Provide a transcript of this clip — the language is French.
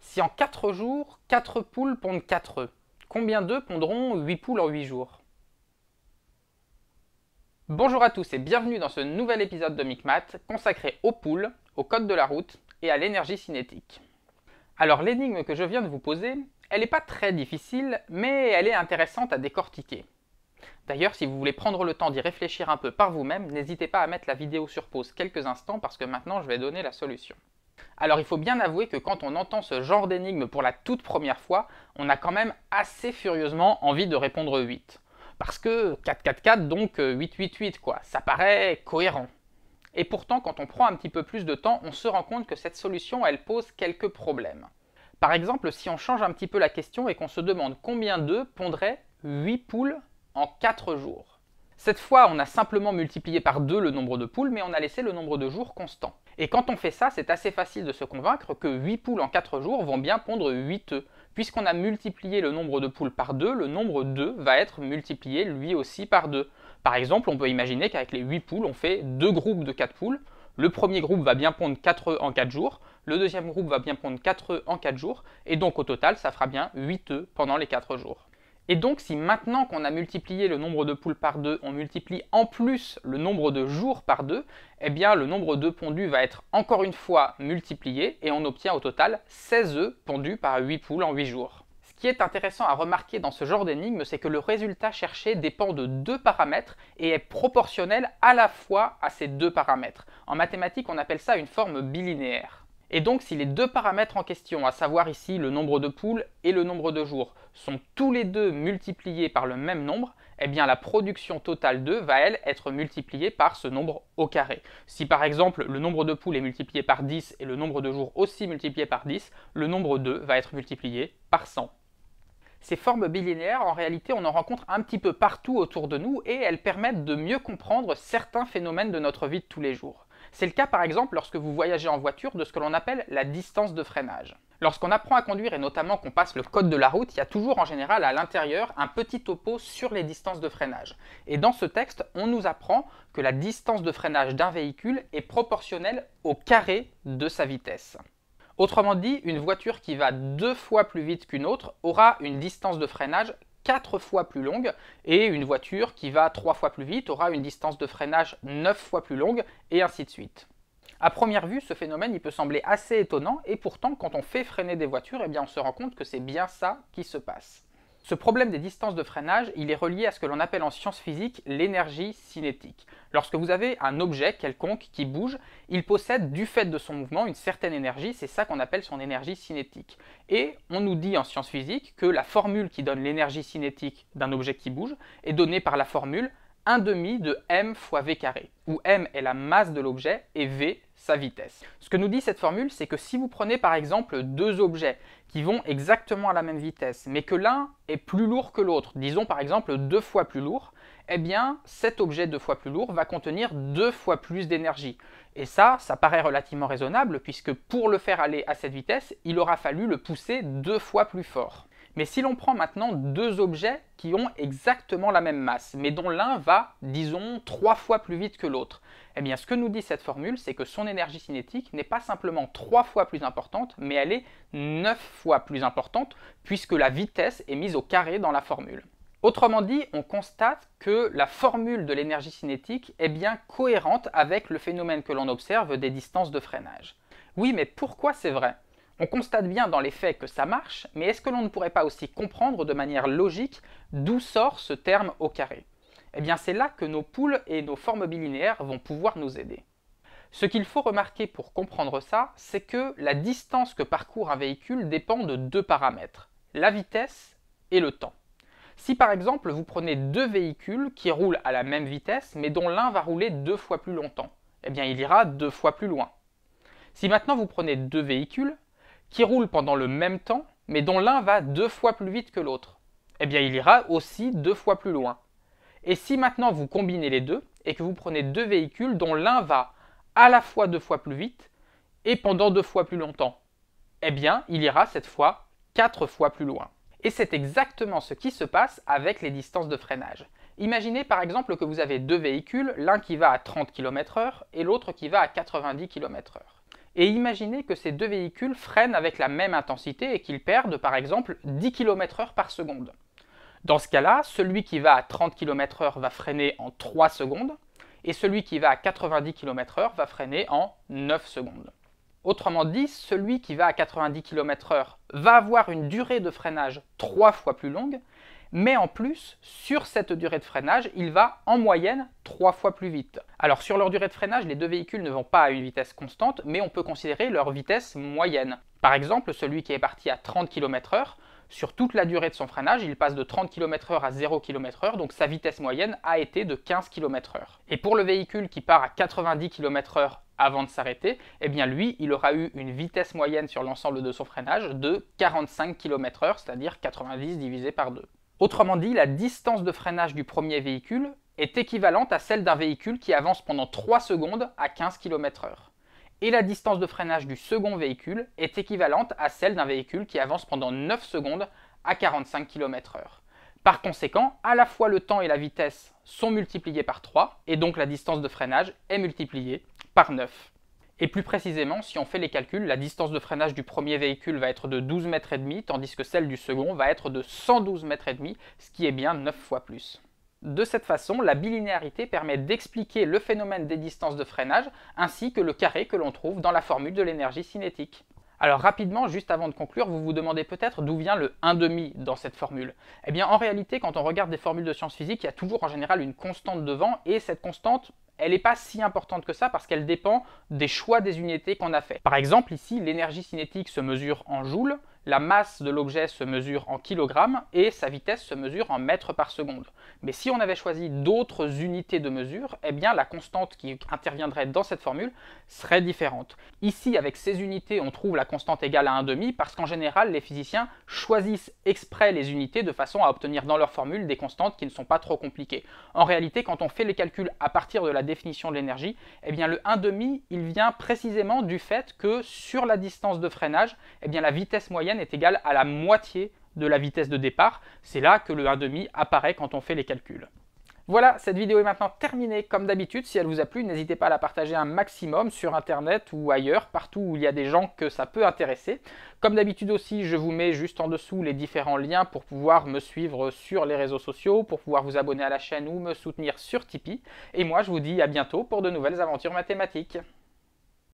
Si en 4 jours, 4 poules pondent 4 œufs, combien d'œufs pondront 8 poules en 8 jours? Bonjour à tous et bienvenue dans ce nouvel épisode de Micmat consacré aux poules, au code de la route et à l'énergie cinétique. Alors l'énigme que je viens de vous poser, elle n'est pas très difficile, mais elle est intéressante à décortiquer. D'ailleurs, si vous voulez prendre le temps d'y réfléchir un peu par vous-même, n'hésitez pas à mettre la vidéo sur pause quelques instants parce que maintenant je vais donner la solution. Alors il faut bien avouer que quand on entend ce genre d'énigme pour la toute première fois, on a quand même assez furieusement envie de répondre 8. Parce que 4-4-4 donc 8-8-8 quoi, ça paraît cohérent. Et pourtant quand on prend un petit peu plus de temps, on se rend compte que cette solution elle pose quelques problèmes. Par exemple, si on change un petit peu la question et qu'on se demande combien d'œufs pondrait 8 poules en 4 jours. Cette fois, on a simplement multiplié par 2 le nombre de poules, mais on a laissé le nombre de jours constant. Et quand on fait ça, c'est assez facile de se convaincre que 8 poules en 4 jours vont bien pondre 8 œufs. Puisqu'on a multiplié le nombre de poules par 2, le nombre d'œufs va être multiplié lui aussi par 2. Par exemple, on peut imaginer qu'avec les 8 poules, on fait 2 groupes de 4 poules. Le premier groupe va bien pondre 4 œufs en 4 jours, le deuxième groupe va bien pondre 4 œufs en 4 jours, et donc au total, ça fera bien 8 œufs pendant les 4 jours. Et donc, si maintenant qu'on a multiplié le nombre de poules par 2, on multiplie en plus le nombre de jours par 2, eh bien le nombre d'œufs pondus va être encore une fois multiplié et on obtient au total 16 œufs pondus par 8 poules en 8 jours. Ce qui est intéressant à remarquer dans ce genre d'énigme, c'est que le résultat cherché dépend de deux paramètres et est proportionnel à la fois à ces deux paramètres. En mathématiques, on appelle ça une forme bilinéaire. Et donc si les deux paramètres en question, à savoir ici le nombre de poules et le nombre de jours, sont tous les deux multipliés par le même nombre, eh bien la production totale d'œufs va elle être multipliée par ce nombre au carré. Si par exemple le nombre de poules est multiplié par 10 et le nombre de jours aussi multiplié par 10, le nombre d'œufs va être multiplié par 100. Ces formes bilinéaires, en réalité, on en rencontre un petit peu partout autour de nous et elles permettent de mieux comprendre certains phénomènes de notre vie de tous les jours. C'est le cas par exemple lorsque vous voyagez en voiture de ce que l'on appelle la distance de freinage. Lorsqu'on apprend à conduire et notamment qu'on passe le code de la route, il y a toujours en général à l'intérieur un petit topo sur les distances de freinage. Et dans ce texte, on nous apprend que la distance de freinage d'un véhicule est proportionnelle au carré de sa vitesse. Autrement dit, une voiture qui va 2 fois plus vite qu'une autre aura une distance de freinage 4 fois plus longue et une voiture qui va 3 fois plus vite aura une distance de freinage 9 fois plus longue et ainsi de suite. À première vue, ce phénomène il peut sembler assez étonnant et pourtant quand on fait freiner des voitures, eh bien, on se rend compte que c'est bien ça qui se passe. Ce problème des distances de freinage, il est relié à ce que l'on appelle en sciences physiques l'énergie cinétique. Lorsque vous avez un objet quelconque qui bouge, il possède du fait de son mouvement une certaine énergie, c'est ça qu'on appelle son énergie cinétique. Et on nous dit en sciences physiques que la formule qui donne l'énergie cinétique d'un objet qui bouge est donnée par la formule 1 demi de m fois v carré, où m est la masse de l'objet et v sa vitesse. Ce que nous dit cette formule, c'est que si vous prenez par exemple deux objets qui vont exactement à la même vitesse, mais que l'un est plus lourd que l'autre, disons par exemple 2 fois plus lourd, eh bien cet objet 2 fois plus lourd va contenir 2 fois plus d'énergie. Et ça paraît relativement raisonnable, puisque pour le faire aller à cette vitesse, il aura fallu le pousser 2 fois plus fort. Mais si l'on prend maintenant deux objets qui ont exactement la même masse, mais dont l'un va, disons, 3 fois plus vite que l'autre, eh bien ce que nous dit cette formule, c'est que son énergie cinétique n'est pas simplement 3 fois plus importante, mais elle est 9 fois plus importante, puisque la vitesse est mise au carré dans la formule. Autrement dit, on constate que la formule de l'énergie cinétique est bien cohérente avec le phénomène que l'on observe des distances de freinage. Oui, mais pourquoi c'est vrai ? On constate bien dans les faits que ça marche, mais est-ce que l'on ne pourrait pas aussi comprendre de manière logique d'où sort ce terme au carré? Eh bien c'est là que nos poules et nos formes bilinéaires vont pouvoir nous aider. Ce qu'il faut remarquer pour comprendre ça, c'est que la distance que parcourt un véhicule dépend de deux paramètres, la vitesse et le temps. Si par exemple vous prenez deux véhicules qui roulent à la même vitesse, mais dont l'un va rouler 2 fois plus longtemps, eh bien il ira 2 fois plus loin. Si maintenant vous prenez deux véhicules qui roulent pendant le même temps, mais dont l'un va 2 fois plus vite que l'autre, eh bien il ira aussi 2 fois plus loin. Et si maintenant vous combinez les deux, et que vous prenez deux véhicules dont l'un va à la fois 2 fois plus vite, et pendant 2 fois plus longtemps, eh bien il ira cette fois 4 fois plus loin. Et c'est exactement ce qui se passe avec les distances de freinage. Imaginez par exemple que vous avez deux véhicules, l'un qui va à 30 km/h et l'autre qui va à 90 km/h. Et imaginez que ces deux véhicules freinent avec la même intensité et qu'ils perdent par exemple 10 km/h par seconde. Dans ce cas-là, celui qui va à 30 km/h va freiner en 3 secondes et celui qui va à 90 km/h va freiner en 9 secondes. Autrement dit, celui qui va à 90 km/h va avoir une durée de freinage 3 fois plus longue, mais en plus, sur cette durée de freinage, il va en moyenne 3 fois plus vite. Alors sur leur durée de freinage, les deux véhicules ne vont pas à une vitesse constante, mais on peut considérer leur vitesse moyenne. Par exemple, celui qui est parti à 30 km/h, sur toute la durée de son freinage, il passe de 30 km/h à 0 km/h, donc sa vitesse moyenne a été de 15 km/h. Et pour le véhicule qui part à 90 km/h avant de s'arrêter, eh bien lui, il aura eu une vitesse moyenne sur l'ensemble de son freinage de 45 km/h, c'est-à-dire 90 divisé par 2. Autrement dit, la distance de freinage du premier véhicule est équivalente à celle d'un véhicule qui avance pendant 3 secondes à 15 km/h. Et la distance de freinage du second véhicule est équivalente à celle d'un véhicule qui avance pendant 9 secondes à 45 km/h. Par conséquent, à la fois le temps et la vitesse sont multipliés par 3, et donc la distance de freinage est multipliée par 9. Et plus précisément, si on fait les calculs, la distance de freinage du premier véhicule va être de 12,5 mètres, tandis que celle du second va être de 112,5 mètres, ce qui est bien 9 fois plus. De cette façon, la bilinéarité permet d'expliquer le phénomène des distances de freinage, ainsi que le carré que l'on trouve dans la formule de l'énergie cinétique. Alors rapidement, juste avant de conclure, vous vous demandez peut-être d'où vient le 1,5 dans cette formule. Eh bien en réalité, quand on regarde des formules de sciences physiques, il y a toujours en général une constante devant, et cette constante, elle n'est pas si importante que ça parce qu'elle dépend des choix des unités qu'on a fait. Par exemple, ici, l'énergie cinétique se mesure en joules, la masse de l'objet se mesure en kilogrammes et sa vitesse se mesure en mètres par seconde. Mais si on avait choisi d'autres unités de mesure, eh bien la constante qui interviendrait dans cette formule serait différente. Ici, avec ces unités, on trouve la constante égale à 1,5 parce qu'en général, les physiciens choisissent exprès les unités de façon à obtenir dans leur formule des constantes qui ne sont pas trop compliquées. En réalité, quand on fait les calculs à partir de la définition de l'énergie, eh bien le 1,5, il vient précisément du fait que sur la distance de freinage, eh bien la vitesse moyenne est égale à la moitié de la vitesse de départ. C'est là que le 1,5 apparaît quand on fait les calculs. Voilà, cette vidéo est maintenant terminée. Comme d'habitude, si elle vous a plu, n'hésitez pas à la partager un maximum sur internet ou ailleurs, partout où il y a des gens que ça peut intéresser. Comme d'habitude aussi, je vous mets juste en dessous les différents liens pour pouvoir me suivre sur les réseaux sociaux, pour pouvoir vous abonner à la chaîne ou me soutenir sur Tipeee. Et moi, je vous dis à bientôt pour de nouvelles aventures mathématiques.